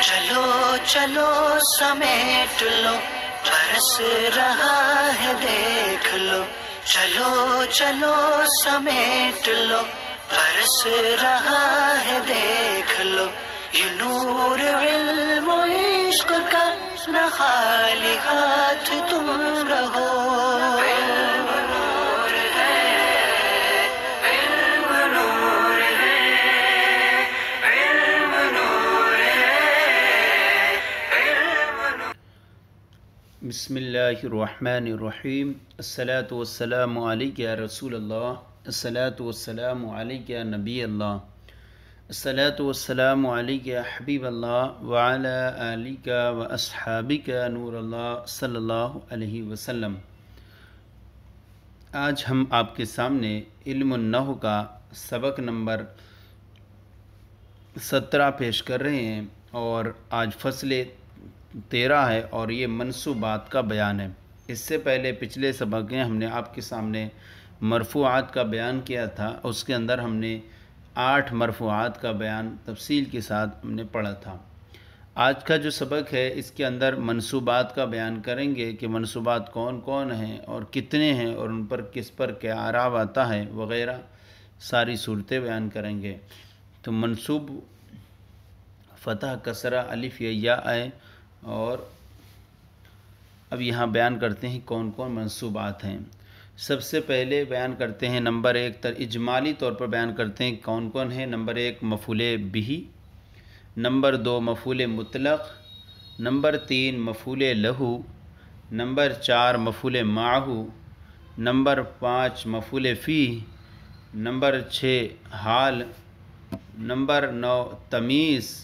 چلو چلو سمیٹ لو برس رہا ہے دیکھ لو، چلو چلو سمیٹ لو برس رہا ہے دیکھ لو، یہ نور علم و عشق کا نہ خالی ہاتھ تم رہو۔ بسم اللہ الرحمن الرحیم۔ الصلاۃ والسلام علیک یا رسول اللہ، الصلاۃ والسلام علیک یا نبی اللہ، الصلاۃ والسلام علیک یا حبیب اللہ وعلی آلک و اصحابک نور اللہ صلی اللہ علیہ وسلم۔ آج ہم آپ کے سامنے علم النحو کا سبق نمبر 17 پیش کر رہے ہیں، اور آج فصل 13 ہے اور یہ منصوبات کا بیان ہے۔ اس سے پہلے پچھلے سبق میں ہم نے آپ کے سامنے مرفوعات کا بیان کیا تھا، اس کے اندر ہم نے 8 مرفوعات کا بیان تفصیل کے ساتھ ہم نے پڑھا تھا۔ آج کا جو سبق ہے اس کے اندر منصوبات کا بیان کریں گے کہ منصوبات کون کون ہیں اور کتنے ہیں اور ان پر کس پر کیا اعراب آتا ہے وغیرہ ساری صورتیں بیان کریں گے۔ تو منصوب فتح کسرہ الف یا ہے، اور اب یہاں بیان کرتے ہیں کون کون منصوبات ہیں۔ سب سے پہلے بیان کرتے ہیں نمبر 1 اجمالی طور پر بیان کرتے ہیں کون کون ہیں۔ نمبر 1 مفعول بہ، نمبر 2 مفعول مطلق، نمبر 3 مفعول لہ، نمبر 4 مفعول معہ، نمبر 5 مفعول فیہ، نمبر 6 حال، نمبر 9 تمییز،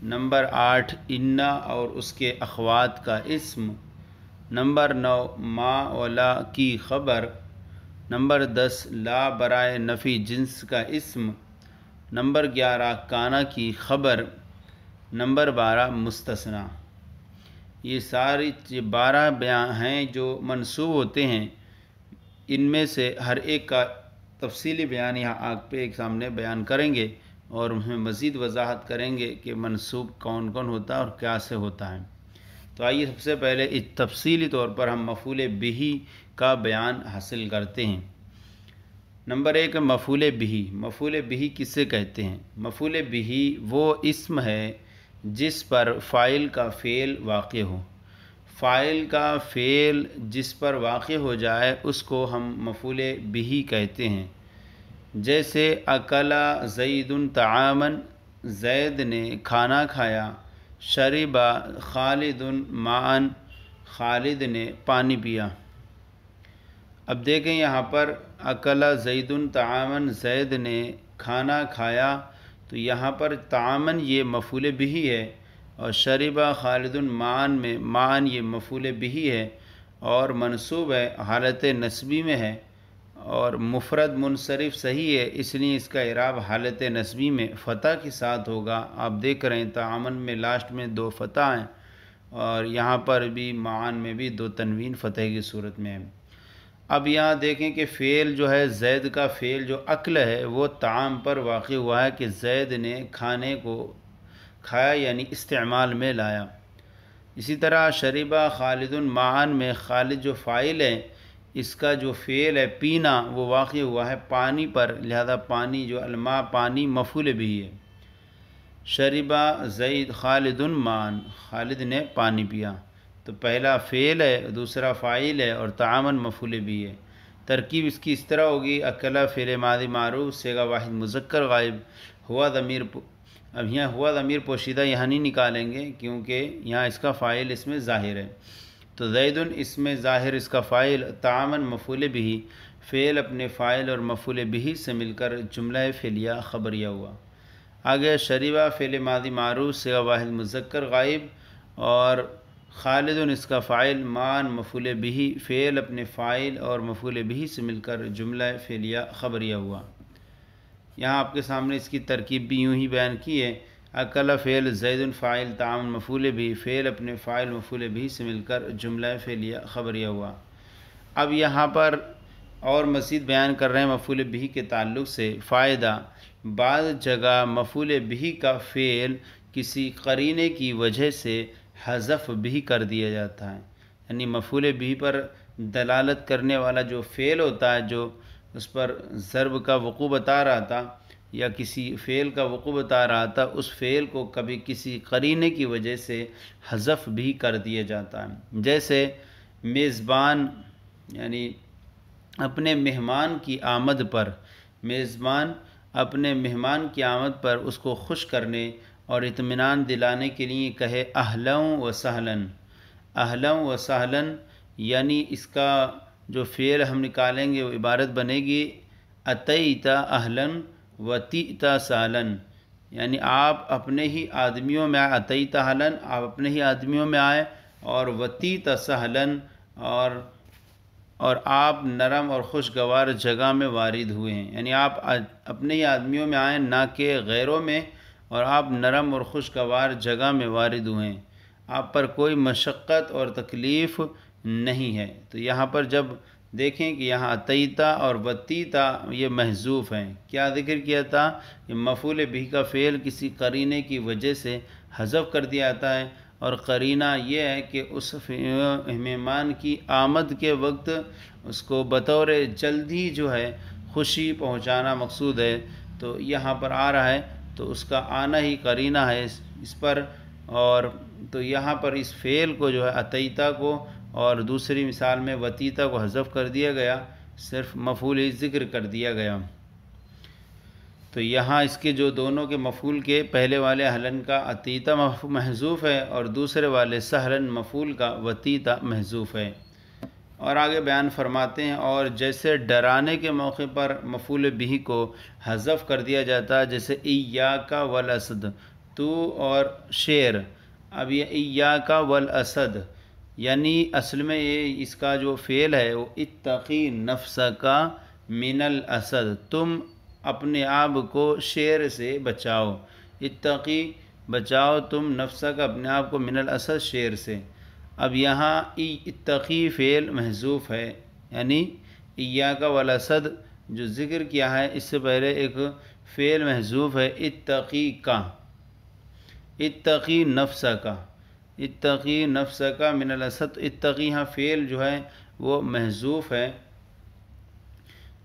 نمبر 8 انا اور اس کے اخوات کا اسم، نمبر 9 ما و لا کی خبر، نمبر 10 لا برائے نفی جنس کا اسم، نمبر 11 کانا کی خبر، نمبر 12 مستثنیٰ۔ یہ ساری 12 بیان ہیں جو منصوب ہوتے ہیں۔ ان میں سے ہر ایک کا تفصیلی بیان یہاں آپ پہ ایک سامنے بیان کریں گے اور ہمیں مزید وضاحت کریں گے کہ منصوب کون کون ہوتا ہے اور کیا سے ہوتا ہے۔ تو آئیے سب سے پہلے اس تفصیلی طور پر ہم مفعول بہ کا بیان حاصل کرتے ہیں۔ نمبر 1 مفعول بہ۔ مفعول بہ کسے کہتے ہیں؟ مفعول بہ وہ اسم ہے جس پر فاعل کا فعل واقع ہو۔ فاعل کا فعل جس پر واقع ہو جائے اس کو ہم مفعول بہ کہتے ہیں۔ جیسے اکلا زید طعاما، زید نے کھانا کھایا، شربا خالد ماء، خالد نے پانی پیا۔ اب دیکھیں یہاں پر اکلا زید طعاما، زید نے کھانا کھایا، تو یہاں پر طعاما یہ مفعول بہ ہے، اور شربا خالد ماء میں ماء یہ مفعول بہ ہے اور منصوب ہے، حالت نصبی میں ہے، اور مفرد منصرف صحیح ہے، اس لیے اس کا اعراب حالت نصبی میں فتح کے ساتھ ہوگا۔ آپ دیکھ رہے ہیں تعامن میں لاسٹ میں 2 فتح ہیں، اور یہاں پر بھی معان میں بھی 2 تنوین فتح کی صورت میں ہے۔ اب یہاں دیکھیں کہ فعل جو ہے زید کا فعل جو اکل ہے وہ طعام پر واقع ہوا ہے کہ زید نے کھانے کو کھایا یعنی استعمال میں لایا۔ اسی طرح شربا خالد ماء میں خالد جو فاعل ہے، اس کا جو فعل ہے پینا وہ واقع ہوا ہے پانی پر، لہذا پانی جو الماء پانی مفعول بہ ہے۔ شربا زید خالد ماء، خالد نے پانی پیا، تو پہلا فعل ہے، دوسرا فاعل ہے اور تعامن مفعول بہ ہے۔ ترکیب اس کی اس طرح ہوگی: اکلا فعل ماضی معروف صیغہ واحد مذکر غائب، ہوا ضمیر، اب یہاں ہوا ضمیر پوشیدہ یہاں نہیں نکالیں گے کیونکہ یہاں اس کا فاعل اس میں ظاہر ہے، تو زید اس میں ظاہر اس کا فاعل، تعامن مفعول بہ، فعل اپنے فاعل اور مفعول بہ سے مل کر جملہ فعلیہ خبریہ ہوا۔ آگے شربا فعل ماضی معروف صیغہ واحد مذکر غائب، اور خالد اس کا فاعل، ماء مفعول بہ، فعل اپنے فاعل اور مفعول بہ سے مل کر جملہ فعلیہ خبریہ ہوا۔ یہاں آپ کے سامنے اس کی ترکیب بھی یوں ہی بیان کی ہے: اکلا فعل زید فاعل تعامن مفعول بہ، فعل اپنے فاعل مفعول بہ سے مل کر جملہ فعلیہ خبریہ ہوا۔ اب یہاں پر اور مزید بیان کر رہے ہیں مفعول بہ کے تعلق سے فائدہ۔ بعض جگہ مفعول بہ کا فعل کسی قرینے کی وجہ سے حذف بھی کر دیا جاتا ہے، یعنی مفعول بھی پر دلالت کرنے والا جو فعل ہوتا ہے، جو اس پر ضرب کا وقوع بتا رہا تھا یا کسی فعل کا وقوع بتا رہا تھا، اس فعل کو کبھی کسی قرینے کی وجہ سے حذف بھی کر دیا جاتا ہے۔ جیسے میزبان، یعنی اپنے مہمان کی آمد پر، میزبان اپنے مہمان کی آمد پر اس کو خوش کرنے اور اطمینان دلانے کے لیے کہے اہلاً و سہلاً، اہلاً و سہلاً، یعنی اس کا جو فعل ہم نکالیں گے وہ عبارت بنے گی اتیت اہلاً و تیت سہلاً، یعنی آپ اپنے ہی آدمیوں میں آئے، اتیت اہلاً آپ اپنے ہی آدمیوں میں آئے، اور وتیت سہلاً اور آپ نرم اور خوشگوار جگہ میں وارد ہوئے ہیں، یعنی آپ اپنے ہی آدمیوں میں آئیں نہ کہ غیروں میں، اور آپ نرم اور خوشگوار جگہ میں وارد ہوئے ہیں، آپ پر کوئی مشقت اور تکلیف نہیں ہے۔ تو یہاں پر جب دیکھیں کہ یہاں اتیتا اور وتیتا یہ محذوف ہیں، کیا ذکر کیا تھا؟ کہ مفعول بھی کا فعل کسی قرینے کی وجہ سے حذف کر دیا جاتا ہے، اور قرینہ یہ ہے کہ اس مہمان کی آمد کے وقت اس کو بطور جلدی جو ہے خوشی پہنچانا مقصود ہے، تو یہاں پر آ رہا ہے تو اس کا آنا ہی قرینہ ہے اس پر، اور تو یہاں پر اس فعل کو جو ہے اتیتا کو اور دوسری مثال میں وتیتا کو حذف کر دیا گیا، صرف مفعول ذکر کر دیا گیا۔ تو یہاں اس کے جو دونوں کے مفعول کے پہلے والے اہلاً کا اتیتا محذوف ہے اور دوسرے والے سہلاً مفعول کا وتیتا محذوف ہے۔ اور آگے بیان فرماتے ہیں، اور جیسے ڈرانے کے موقع پر مفعول بھی کو حذف کر دیا جاتا ہے، جیسے ایاک والاسد، تو اور شیر۔ اب یہ ایاک والاسد، یعنی اصل میں یہ اس کا جو فعل ہے وہ اتقی نفسک من الاسد، تم اپنے آپ کو شیر سے بچاؤ، اتقی بچاؤ تم نفسک اپنے آپ کو من الاسد شیر سے۔ اب یہاں اتقی فعل محذوف ہے، یعنی ایاک والاسد جو ذکر کیا ہے اس سے پہلے ایک فعل محذوف ہے اتقی کا، اتقی نفسک، اتقی نفسک من الاسد، اتقی یہاں فعل جو ہے وہ محذوف ہے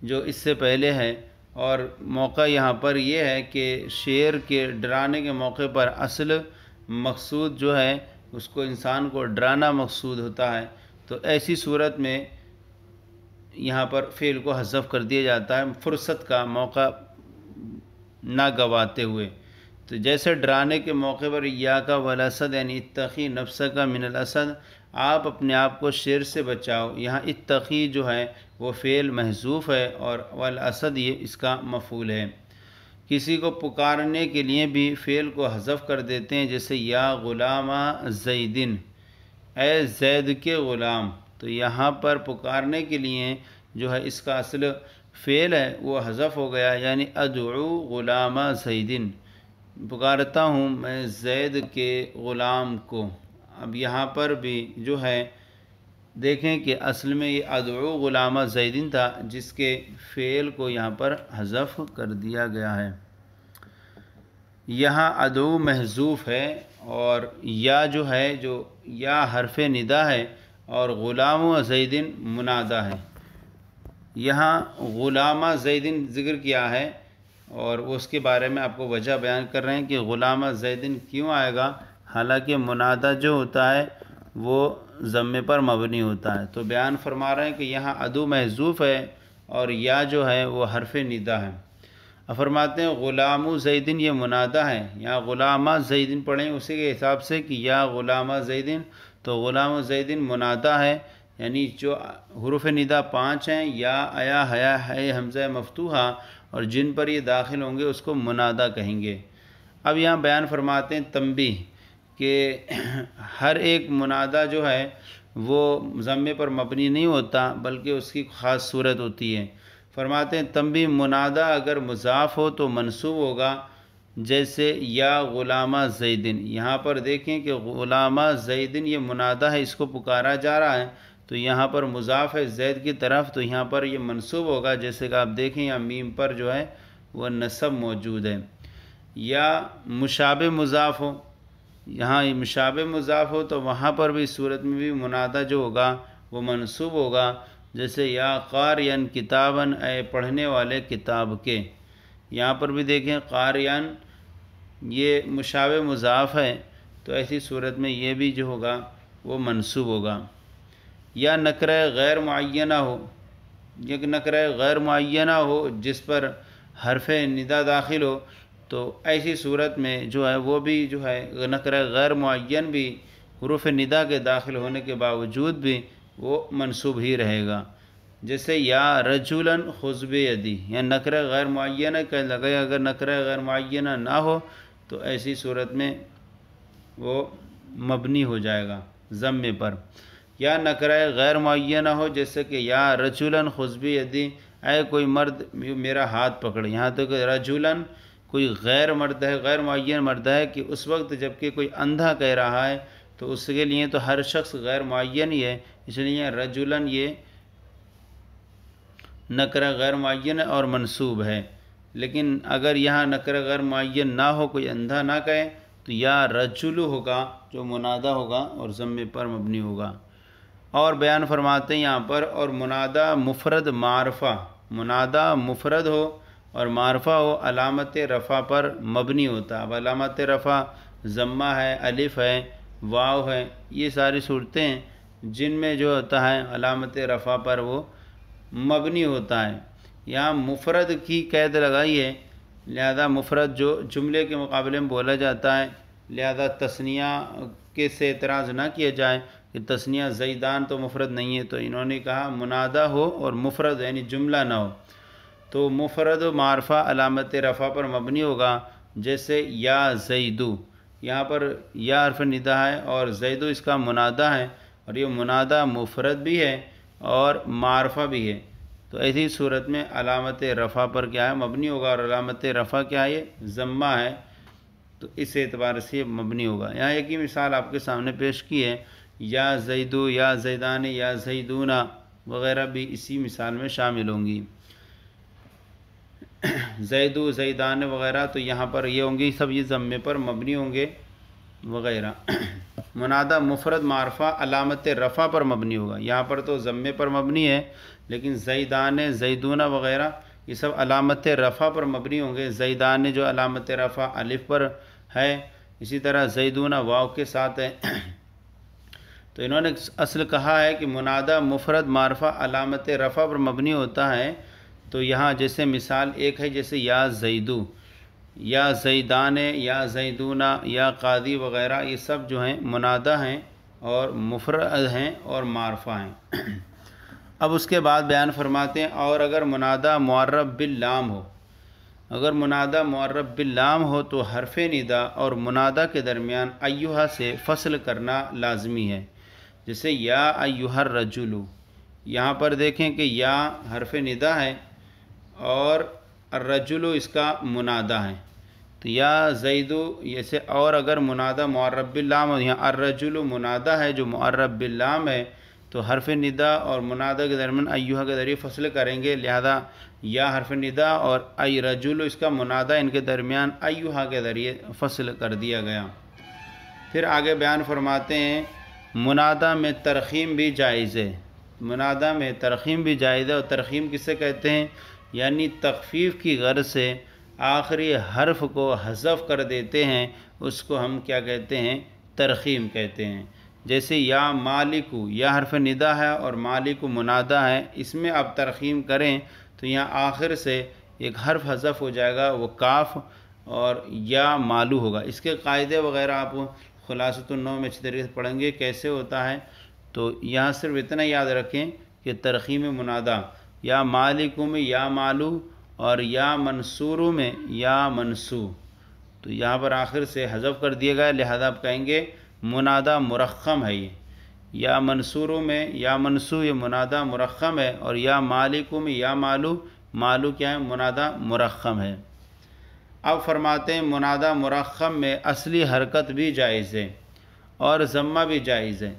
جو اس سے پہلے ہے، اور موقع یہاں پر یہ ہے کہ شیر کے ڈرانے کے موقع پر اصل مقصود جو ہے اس کو انسان کو ڈرانا مقصود ہوتا ہے، تو ایسی صورت میں یہاں پر فعل کو حذف کر دیا جاتا ہے فرصت کا موقع نہ گواتے ہوئے۔ تو جیسے ڈرانے کے موقع پر ایاک والاسد، یعنی اتقی نفسک من الاسد، آپ اپنے آپ کو شیر سے بچاؤ، یہاں اتقی جو ہے وہ فعل محذوف ہے اور والاسد یہ اس کا مفعول ہے۔ کسی کو پکارنے کے لیے بھی فعل کو حذف کر دیتے ہیں، جیسے یا غلام زیدن، اے زید کے غلام، تو یہاں پر پکارنے کے لیے جو ہے اس کا اصل فعل ہے وہ حذف ہو گیا، یعنی ادعو غلام زیدن، پکارتا ہوں میں زید کے غلام کو۔ اب یہاں پر بھی جو ہے دیکھیں کہ اصل میں یہ ادعو غلام زیدن تھا، جس کے فعل کو یہاں پر حذف کر دیا گیا ہے۔ یہاں ادعو محذوف ہے، اور یا جو ہے جو یا حرف ندا ہے، اور غلام زیدن منادہ ہے۔ یہاں غلام زیدن ذکر کیا ہے، اور اس کے بارے میں آپ کو وجہ بیان کر رہے ہیں کہ غلام زیدن کیوں آئے گا، حالانکہ منادہ جو ہوتا ہے وہ ضمے پر مبنی ہوتا ہے۔ تو بیان فرما رہے ہیں کہ یہاں ادو محذوف ہے اور یا جو ہے وہ حرف ندا ہے۔ اب فرماتے ہیں غلام زیدن یہ منادہ ہے، یہاں غلام زیدن پڑھیں اسی کے حساب سے کہ یا غلام زیدن، تو غلام زیدن منادہ ہے، یعنی جو حروف ندا 5 ہیں، یا ایا حیا ہے حمزہ مفتوحہ، اور جن پر یہ داخل ہوں گے اس کو منادہ کہیں گے۔ اب یہاں بیان فرماتے ہیں تنبیہ کہ ہر ایک منادہ جو ہے وہ ضمے پر مبنی نہیں ہوتا بلکہ اس کی خاص صورت ہوتی ہے۔ فرماتے ہیں تنبیہ منادہ اگر مضاف ہو تو منصوب ہوگا، جیسے یا غلام زیدن، یہاں پر دیکھیں کہ غلام زیدن یہ منادہ ہے، اس کو پکارا جا رہا ہے، تو یہاں پر مضاف ہے زید کی طرف، تو یہاں پر یہ منصوب ہوگا، جیسے کہ آپ دیکھیں یہاں میم پر جو ہے وہ نصب موجود ہے۔ یا مشابہ مضاف ہو، یہاں مشابہ مضاف ہو تو وہاں پر بھی صورت میں بھی منادہ جو ہوگا وہ منصوب ہوگا، جیسے یا قارئن کتابن، اے پڑھنے والے کتاب کے۔ یہاں پر بھی دیکھیں قارئن یہ مشابہ مضاف ہے، تو ایسی صورت میں یہ بھی جو ہوگا وہ منصوب ہوگا۔ یا نکرہ غیر معینہ ہو، ایک نکرہ غیر معینہ ہو جس پر حرف ندا داخل ہو، تو ایسی صورت میں جو ہے وہ بھی جو ہے نکرہ غیر معین بھی حروف ندا کے داخل ہونے کے باوجود بھی وہ منصوب ہی رہے گا، جیسے یا رجلاً خذ بیدی، یا نکرہ غیر معینہ کہ لگے، اگر نکرہ غیر معینہ نہ ہو تو ایسی صورت میں وہ مبنی ہو جائے گا ضمے پر۔ یا نکرہ غیر معینہ ہو جیسے کہ یا رجلاً خذ بیدی، اے کوئی مرد میرا ہاتھ پکڑے، یہاں تک رجلاً کوئی غیر مرد ہے، غیر معین مرد ہے کہ اس وقت جب کہ کوئی اندھا کہہ رہا ہے تو اس کے لیے تو ہر شخص غیر معین ہی ہے، اس لیے رجلاً یہ نکرہ غیر معین اور منصوب ہے۔ لیکن اگر یہاں نکرہ غیر معین نہ ہو، کوئی اندھا نہ کہے، تو یا رجل ہوگا جو منادہ ہوگا اور ضمے پر مبنی ہوگا۔ اور بیان فرماتے ہیں یہاں پر، اور منادہ مفرد معرفہ، منادہ مفرد ہو اور معرفہ ہو علامت رفع پر مبنی ہوتا ہے۔ اب علامت رفع ضمہ ہے، الف ہے، واو ہے، یہ ساری صورتیں ہیں جن میں جو ہوتا ہے علامت رفع پر وہ مبنی ہوتا ہے۔ یہاں مفرد کی قید لگائی ہے، لہذا مفرد جو جملے کے مقابلے میں بولا جاتا ہے، لہذا تثنیہ کے سے اعتراض نہ کیا جائے کہ تثنیہ زیدان تو مفرد نہیں ہے، تو انہوں نے کہا منادہ ہو اور مفرد یعنی جملہ نہ ہو تو مفرد و معرفہ علامت رفع پر مبنی ہوگا، جیسے یا زیدو، یہاں پر یا حرف ندا ہے اور زیدو اس کا منادہ ہے، اور یہ منادہ مفرد بھی ہے اور معرفہ بھی ہے، تو ایسی صورت میں علامت رفع پر کیا ہے مبنی ہوگا، اور علامت رفع کیا ہے ضمہ ہے، تو اس اعتبار سے مبنی ہوگا۔ یہاں ایک ہی مثال آپ کے سامنے پیش کی ہے، یا زیدو، یا زیدان، یا زیدونہ وغیرہ بھی اسی مثال میں شامل ہوں گی۔ زیدو، زیدان وغیرہ تو یہاں پر یہ ہوں گی، سب یہ ضمے پر مبنی ہوں گے وغیرہ۔ منادہ مفرد معرفہ علامت رفع پر مبنی ہوگا، یہاں پر تو ضمے پر مبنی ہے، لیکن زیدان، زیدونہ وغیرہ یہ سب علامت رفع پر مبنی ہوں گے۔ زیدان جو علامت رفع الف پر ہے، اسی طرح زیدونہ واو کے ساتھ ہے۔ تو انہوں نے اصل کہا ہے کہ منادہ مفرد معرفہ علامت رفع پر مبنی ہوتا ہے، تو یہاں جیسے مثال ایک ہے، جیسے یا زیدو، یا زیدان، یا زیدونہ، یا قاضی وغیرہ یہ سب جو ہیں منادہ ہیں اور مفرد ہیں اور معرفہ ہیں۔ اب اس کے بعد بیان فرماتے ہیں، اور اگر منادہ معرف باللام ہو، اگر منادہ معرف باللام ہو تو حرف ندا اور منادہ کے درمیان ایہا سے فصل کرنا لازمی ہے، جیسے یا ایہا الرجل، یہاں پر دیکھیں کہ یا حرف ندا ہے اور الرجل اس کا منادہ ہے، تو یا زیدو جیسے، اور اگر منادہ معرف باللام ہو، یہاں الرجل منادہ ہے جو معرف باللام ہے، تو حرف ندا اور منادہ کے درمیان ایہا کے ذریعے فصل کریں گے، لہذا یا حرف ندا اور ای رجل اس کا منادہ ان کے درمیان ایہا کے ذریعے فصل کر دیا گیا۔ پھر آگے بیان فرماتے ہیں، منادہ میں ترخیم بھی جائز ہے، منادہ میں ترخیم بھی جائز ہے، اور ترخیم کسے کہتے ہیں؟ یعنی تخفیف کی غرض سے آخری حرف کو حذف کر دیتے ہیں، اس کو ہم کیا کہتے ہیں؟ ترخیم کہتے ہیں۔ جیسے یا مالکو، یا حرف ندا ہے اور مالکو منادہ ہے، اس میں آپ ترخیم کریں تو یہاں آخر سے ایک حرف حذف ہو جائے گا، وہ کاف، اور یا مالو ہوگا۔ اس کے قاعدے وغیرہ آپ خلاصۃ النو میں اچھی طریقے سے پڑھیں گے کیسے ہوتا ہے، تو یہاں صرف اتنا یاد رکھیں کہ ترخیم منادہ یا مالکو میں یا مالو اور یا منصورو میں یا منصو، تو یہاں پر آخر سے حذف کر دیا گیا، لہذا آپ کہیں گے منادہ مرخم ہے، یہ یا منصورو میں یا منصو یہ منادہ مرخم ہے، اور یا مالکو میں یا مالو، مالو کیا ہے؟ منادہ مرخم ہے۔ اب فرماتے ہیں منادہ مرخم میں اصلی حرکت بھی جائز ہے اور ضمہ بھی جائز ہے،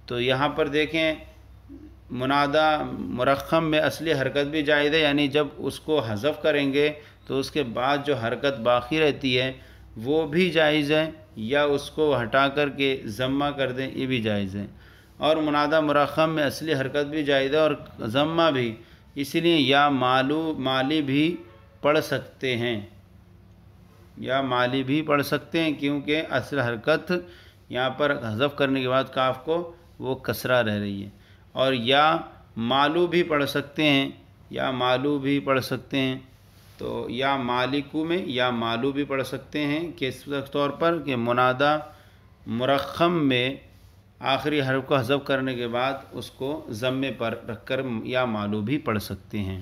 تو یہاں پر دیکھیں منادہ مرخم میں اصلی حرکت بھی جائز ہے، یعنی جب اس کو حذف کریں گے تو اس کے بعد جو حرکت باقی رہتی ہے وہ بھی جائز ہے، یا اس کو ہٹا کر کے ضمہ کر دیں یہ بھی جائز ہے۔ اور منادہ مرخم میں اصلی حرکت بھی جائز ہے اور ضمہ بھی، اس لیے یا مالی بھی پڑھ سکتے ہیں، یا مالی بھی پڑھ سکتے ہیں، کیونکہ اصل حرکت یہاں پر حذف کرنے کے بعد کاف کو وہ کسرہ رہ رہی ہے۔ اور یا مالو بھی پڑھ سکتے ہیں، یا مالو بھی پڑھ سکتے ہیں، تو یا مالکو میں یا مالو بھی پڑھ سکتے ہیں، کس طور پر کہ منادہ مرخم میں آخری حرف کو حذف کرنے کے بعد اس کو ضمے پر رکھ کر یا مالو بھی پڑھ سکتے ہیں۔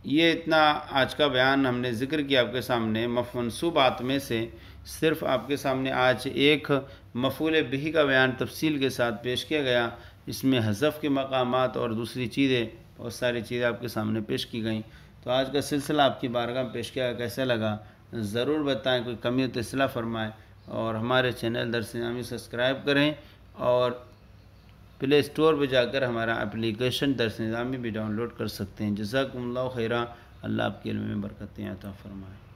یہ اتنا آج کا بیان ہم نے ذکر کیا آپ کے سامنے منصوبات میں سے۔ صرف آپ کے سامنے آج ایک مفعول بہ کا بیان تفصیل کے ساتھ پیش کیا گیا، اس میں حذف کے مقامات اور دوسری چیزیں بہت ساری چیزیں آپ کے سامنے پیش کی گئیں۔ تو آج کا سلسلہ آپ کی بارگاہ میں پیش کیا کیسا لگا ضرور بتائیں، کوئی کمی ہو تو اصلاح فرمائیں، اور ہمارے چینل درس نظامی سبسکرائب کریں، اور پلے اسٹور پہ جا کر ہمارا اپلیکیشن درس نظامی بھی ڈاؤن لوڈ کر سکتے ہیں۔ جزاکم اللہ خیرہ، اللہ آپ کے علم میں برکتیں عطا فرمائے۔